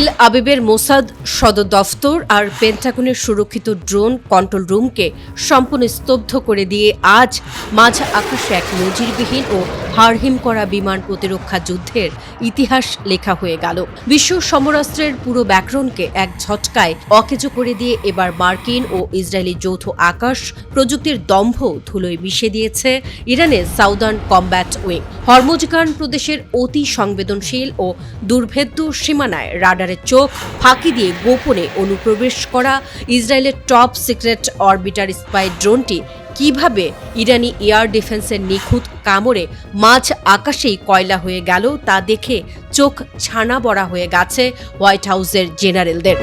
তেল আবিবের মোসাদ সদর দফতর আর পেন্টাগনের সুরক্ষিত ড্রোন কন্ট্রোল রুমকে সম্পূর্ণ স্তব্ধ করে দিয়ে আজ মাঝ আকাশে এক নজিরবিহীন ও হাড়হিম করা বিমান প্রতিরক্ষা যুদ্ধের ইতিহাস লেখা হয়ে গেল। বিশ্ব সমরাস্ত্রের পুরো ব্যাকরণকে এক ঝটকায় অকেজো করে দিয়ে এবার মার্কিন ও ইসরায়েলি যৌথ আকাশ প্রযুক্তির দম্ভ ধুলোয় মিশে দিয়েছে ইরানের সাউদার্ন কমব্যাট উইং। হরমুজগান প্রদেশের অতি সংবেদনশীল ও দুর্ভেদ্য সীমানায় রাডারের চোখ ফাঁকি দিয়ে গোপনে অনুপ্রবেশ করা ইসরায়েলের টপ সিক্রেট অরবিটার স্পাই ড্রোনটি কিভাবে ইরানি এয়ার ডিফেন্সের নিখুঁত কামড়ে মাঝ আকাশেই কয়লা হয়ে গেল তা দেখে চোখ ছানা বড়া হয়ে গেছে হোয়াইট হাউসের জেনারেলদের।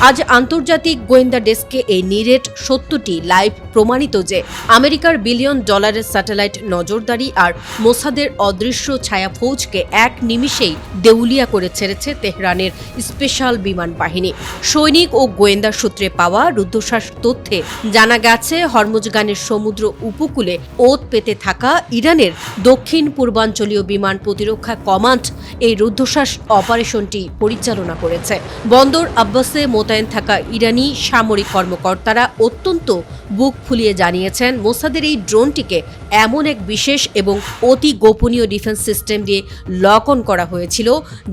আজ আন্তর্জাতিক গোয়েন্দা ডেস্কে এই নিরেট সত্যটি লাইভ প্রমাণিত যে আমেরিকার বিলিয়ন ডলারের স্যাটেলাইট নজরদারি আর মোসাদের অদৃশ্য ছায়া ফৌজকে এক নিমিষেই দেউলিয়া করে ছেড়েছে তেহরানের স্পেশাল বিমান বাহিনী। সৈনিক ও গোয়েন্দা সূত্রে পাওয়া রুদ্ধশ্বাস তথ্যে জানা গেছে হরমুজগানের সমুদ্র উপকূলে ওত পেতে থাকা ইরানের দক্ষিণ পূর্বাঞ্চলীয় বিমান প্রতিরক্ষা কমান্ড এই রুদ্ধশ্বাস অপারেশনটি পরিচালনা করেছে। বন্দর আব্বাসে মোতায়েন থাকা ইরানি সামরিক কর্মকর্তারা অত্যন্ত বুক ফুলিয়ে জানিয়েছেন মোসাদের এই ড্রোনটিকে এমন এক বিশেষ এবং অতি গোপনীয় ডিফেন্স সিস্টেম দিয়ে লক অন করা হয়েছিল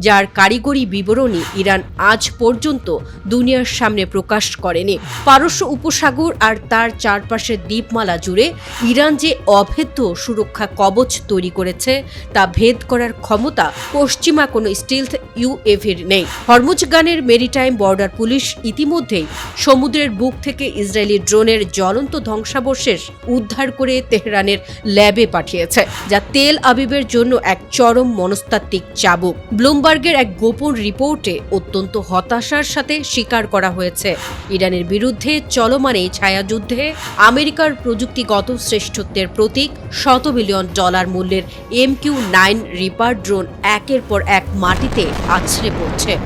যার কারিগরি বিবরণী ইরান আজ পর্যন্ত দুনিয়ার সামনে প্রকাশ করেনি। পারস্য উপসাগর আর তার চারপাশের দ্বীপমালা জুড়ে ইরান যে অভেদ্য সুরক্ষা কবচ তৈরি করেছে তা ভেদ করার ক্ষমতা পশ্চিমা কোনো স্টিলথ ইউএভির নেই। হরমুজগানের মেরিটাইম বর্ডার পুলিশ ইতিমধ্যেই সমুদ্রের বুক থেকে ইসরায়েলি ড্রোনের জ্বলন্ত ধ্বংসাবশেষ উদ্ধার করে তেহরানের ল্যাবে পাঠিয়েছে, যা তেল আবিবের জন্য এক চরম মনস্তাত্ত্বিক চাবুক। ব্লুমবার্গের এক গোপন রিপোর্টে অত্যন্ত হতাশার সাথে স্বীকার করা হয়েছে ইরানের বিরুদ্ধে চলমান এই ছায়াযুদ্ধে আমেরিকার প্রযুক্তিগত শ্রেষ্ঠত্বের প্রতীক $100 বিলিয়ন মূল্যের MQ-9 রিপার ড্রোন একের পর এক মাটিতে আছড়ে পড়ছে।